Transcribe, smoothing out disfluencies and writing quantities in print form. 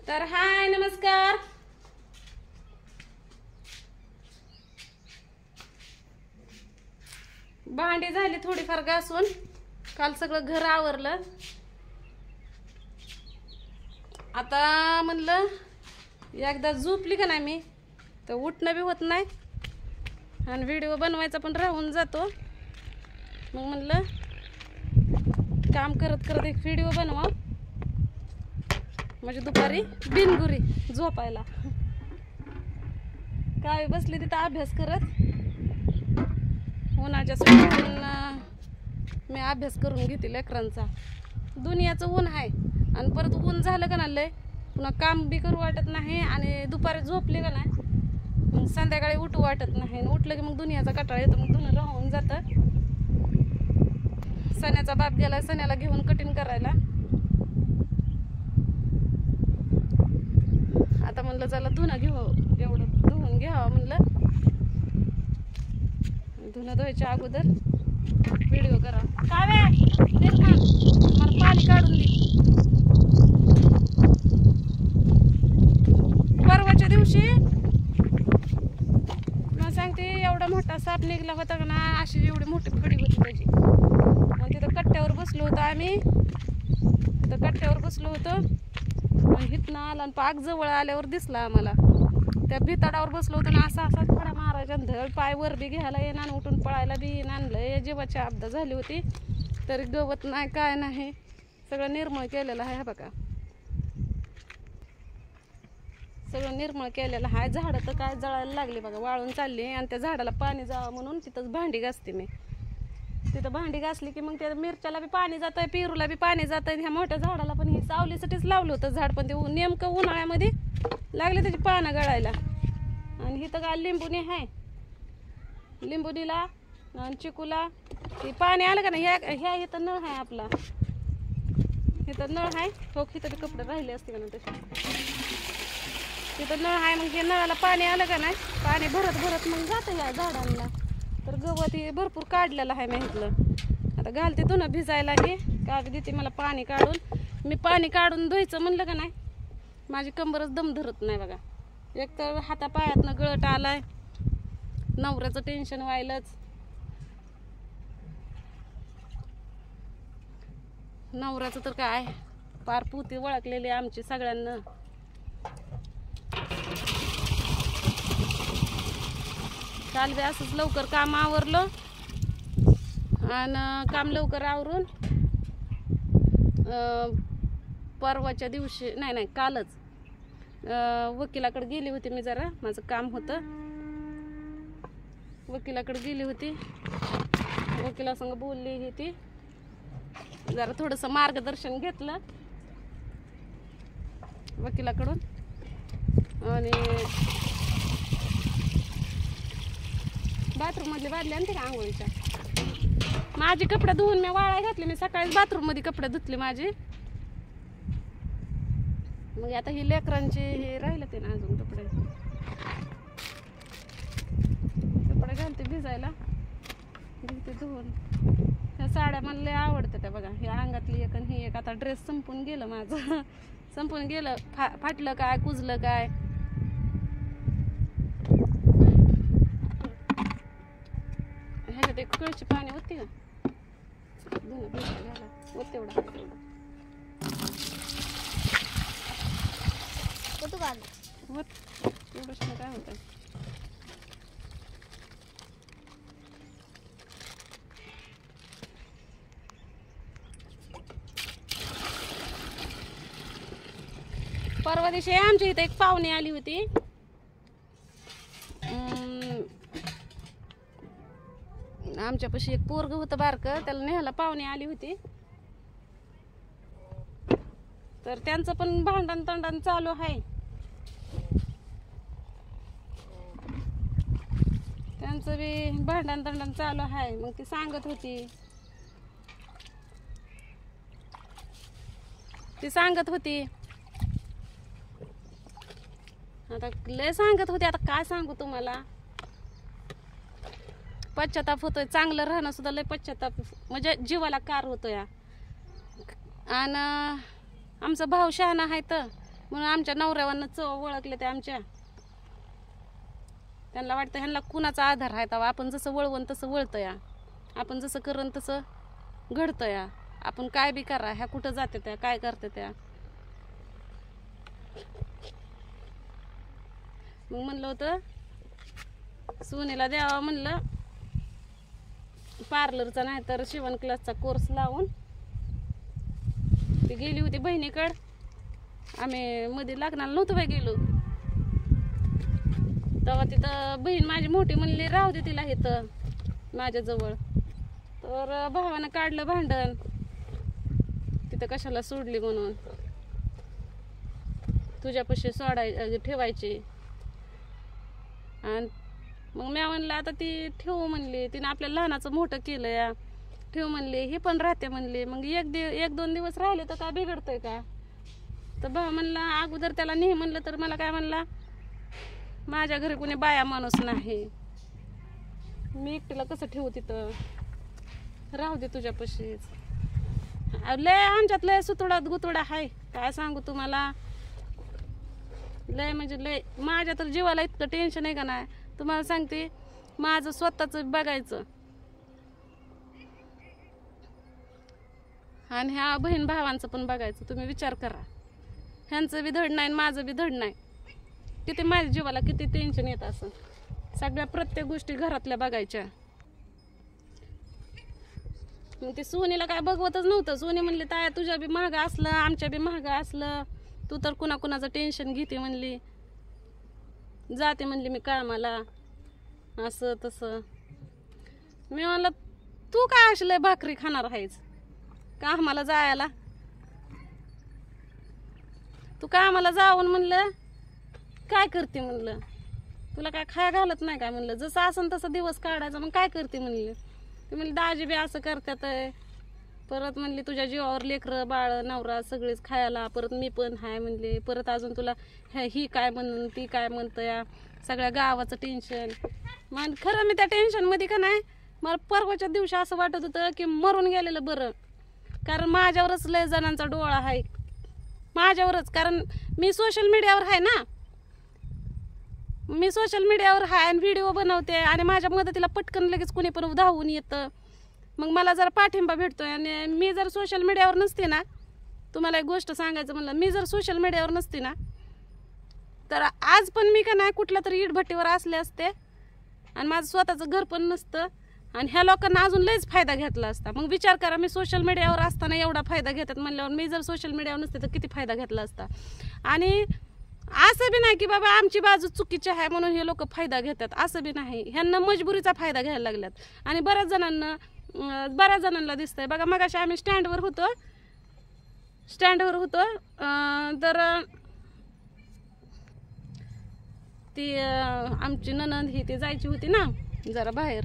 तर हाय नमस्कार. भांडी झाली थोडीफार घासून, काल सगळं घर आवरलं. आता म्हणलं एकदा झोपली का नाही मी तर उठणं बी होत नाही आणि व्हिडिओ बनवायचा पण राहून जातो. मग म्हणलं काम करत करत एक व्हिडिओ बनवा म्हणजे दुपारी बिनगुरी झोपायला. काय बसली तिथं अभ्यास करत, उन्हाच्या सुट्टीतून मी अभ्यास करून घेते लेकरांचा. दुनियाचं ऊन आहे आणि परत ऊन झालं का नाही लय पुन्हा काम बी करू वाटत नाही आणि दुपारी झोपले का नाही मग संध्याकाळी उठू वाटत नाही. उठलं की मग दुनियाचा कटाळा येतो, मग धुणं राहून जातं. सण्याचा बाप गेला सण्याला घेऊन कटिंग करायला. आता म्हणलं चला धुणं घेऊ, एवढं धुवून घ्यावं म्हणलं. धुणं धुवायच्या अगोदर व्हिडिओ करा. काय मला पाणी काढून दे. परवाच्या दिवशी मला सांगते एवढा मोठा साप निघला होता का ना, अशी एवढी मोठी फडी होती त्याची. मग तिथं कट्ट्यावर बसलो होतो आम्ही, तिथं कट्ट्यावर बसलो होतो. मग हिथनं आला आणि पाक जवळ आल्यावर दिसला आम्हाला. त्या भिताडावर बसलो होतो ना, असा असा फडा मारायचा धड पाय वर बी घ्यायला येईन आणि उठून पळायला बी येईन. आणलं जीवाची आपदा झाली होती. तरी गवत नाही काय नाही, सगळं निर्मळ केलेलं आहे. बघा सगळं निर्मळ केलेलं आहे. झाडं तर काय जळायला लागली बघा, वाळून चालली. आणि त्या झाडाला पाणी जावं म्हणून तिथंच भांडी घासते मी. तिथं भांडी घासली की मग त्या मिरच्याला बी पाणी जात आहे, पेरूला बी पाणी जात आहे. ह्या मोठ्या झाडाला पण ही सावलीसाठीच लावलं होतं झाड, पण ते नेमकं उन्हाळ्यामध्ये लागले त्याची पानं गळायला. आणि इथं काय लिंबुनी आहे, लिंबुनीला आणि चिकूला ते पाणी आलं का नाही. ह्या इथं नळ आहे आपला, इथं नळ आहे. हो इथं बी कपडे राहिले असते का नाही तसे, तिथं नळ आहे. मग हे नळाला पाणी आलं का नाही, पाणी भरत भरत मग जातं ह्या झाडांना. तर गवत हे भरपूर काढलेलं आहे मी इथलं. आता घालते धुणं भिजायला. हे का देते मला पाणी काढून. मी पाणी काढून धुवायचं म्हणलं का नाही माझी कंबरच दम धरत नाही बघा. एक तर हातापायातनं गळट आलाय, नवऱ्याचं टेन्शन व्हायलाच. नवऱ्याचं तर काय पार पुती ओळखलेली आमची सगळ्यांना. काल बी असंच लवकर काम आवरलं आणि काम लवकर आवरून परवाच्या दिवशी नाही कालच वकिलाकडे गेली होती मी. जरा माझं काम होतं, वकिलाकडे गेली होती. वकिलासंग बोलली होती, जरा थोडंसं मार्गदर्शन घेतलं वकिलाकडून. आणि बाथरूम मधले बादली आणते का आंघोळीच्या. माझे कपडे धुवून मी वाळाय घातले. मी सकाळीच बाथरूम मध्ये कपडे धुतले माझे. मग आता ही लेकरांचे हे राहिलं ते ना अजून कपडे घालते भिजायला, घेते धुवून. ह्या साड्या मला लय आवडतात त्या बघा. ह्या अंगातली एक आणि ही एक. आता ड्रेस संपून गेलं माझं, संपून गेलं. फाटलं काय कुजलं काय. ह्याच्यात एक कळशी पाणी होती का धुणं भिजायला होत तेवढा होत एवढंच ना काय होतं. परवा दिवशी आमच्या इथं एक पाहुणे आली होती. आमच्यापाशी एक पोरग होतं बारकं, त्याला न्यायला पाहुणे आली होती. तर त्यांचं पण भांडण तंडण चालू आहे. त्यांचं बी भांडण तंडण चालू आहे. मग ती सांगत होती आता लय सांगत होती. आता काय सांगू तुम्हाला, पश्चाताप होतोय. चांगलं राहणं सुद्धा लय पश्चाताप, म्हणजे जीवाला कार होतोय. आणि आमचा भाऊ शहाणा आहे तर म्हणून आमच्या नवऱ्यावांना चव ओळखले ते आमच्या. त्यांना वाटतं ह्यांना कुणाचा आधार आहे तेव्हा आपण जसं वळवण तसं वळतं या, आपण जसं करण तसं घडतं या. आपण काय बी करा, ह्या कुठं जाते त्या, काय करते त्या. मग म्हणलं होतं सोनीला द्यावा, म्हणलं पार्लरचा नाही तर शिवण क्लासचा कोर्स लावून. ती गेली होती बहिणीकडं, आम्ही मध्ये लग्नाला नव्हतं बाई गेलो तेव्हा. तिथं बहीण माझी मोठी म्हणली राहू दे तिला इथं माझ्याजवळ. तर भावानं काढलं भांडण, तिथं कशाला सोडली म्हणून, तुझ्यापाशी ठेवायची. आणि मग मी म्हणलं आता ती ठेवू म्हणली, तिने आपल्या लहानाचं मोठं केलं या, ठेवू म्हणली, ही पण राहते म्हणली. मग एक दोन दिवस राहिले तर काय बिघडतंय का. तर भाऊ म्हणला अगोदर त्याला नाही म्हणलं तर मला काय म्हणला, माझ्या घरी कोणी बाया माणूस नाही, मी एकटीला कसं ठेवू तिथं, राहू दे तुझ्यापाशीच. लय आमच्यात लय सुतुडात गुतुडा आहे, काय सांगू तुम्हाला. लय म्हणजे लय, माझ्या तर जीवाला इतकं टेन्शन आहे का नाही तुम्हाला सांगते. माझं स्वतःचं बघायचं आणि ह्या बहीण भावांचं पण बघायचं. तुम्ही विचार करा, ह्यांचं बी धड नाही माझं बी धड नाही. किती माझ्या जीवाला किती टेन्शन येत असं. सगळ्या प्रत्येक गोष्टी घरातल्या बघायच्या. मग ते सोनीला काय बघवतच नव्हतं. सोनी म्हणली ताया तुझ्या बी महाग असलं, आमच्या बी महाग असलं, तू तर कुणाकुणाचं टेन्शन घेते म्हणली, जाते म्हणली मी कामाला, असं तसं. मी म्हणलं तू काय असलं भाकरी खाणार आहेस का आम्हाला जायला, तू कामाला जाऊन म्हणलं काय करते म्हणलं, तुला काय खाया घालत नाही काय म्हणलं, जसं असं तसं दिवस काढायचा, मग काय करते म्हणले. ती म्हणली दाजी बी असं करतात, परत म्हणली तुझ्या जीवावर लेकरं बाळ नवरा सगळेच खायला, परत मी पण हाय म्हणली, परत अजून तुला ही काय म्हणून ती काय म्हणतं या, सगळ्या गावाचं टेन्शन. मग खरं मी त्या टेन्शनमध्ये का नाही, मला परवाच्या दिवशी असं वाटत होतं की मरून गेलेलं बरं. कारण माझ्यावरच लय जणांचा डोळा आहे, माझ्यावरच. कारण मी सोशल मीडियावर आहे ना, मी सोशल मीडियावर आहे आणि व्हिडिओ बनवते आणि माझ्या मदतीला पटकन लगेच कोणी पण धावून येतं. मग मला जरा पाठिंबा भेटतोय. आणि मी जर सोशल मीडियावर नसते ना, तुम्हाला एक गोष्ट सांगायचं म्हणलं, मी जर सोशल मीडियावर नसते ना तर आज पण मी का नाही कुठल्या तरी इटभट्टीवर असले असते आणि माझं स्वतःचं घर पण नसतं आणि ह्या लोकांना अजून लयच फायदा घेतला असता. मग विचार करा, मी सोशल मीडियावर असताना एवढा फायदा घेतात म्हणल्यावर मी जर सोशल मीडियावर नसते तर किती फायदा घेतला असता. आणि असं बी नाही की बाबा आमची बाजू चुकीची आहे म्हणून हे लोक फायदा घेतात, असं बी नाही. ह्यांना मजबुरीचा फायदा घ्यायला लागल्यात. आणि बऱ्याच जणांना दिसतंय बघा. मगाशी आम्ही स्टँडवर होतो तर ती आमची ननंद ही ती जायची होती ना जरा बाहेर,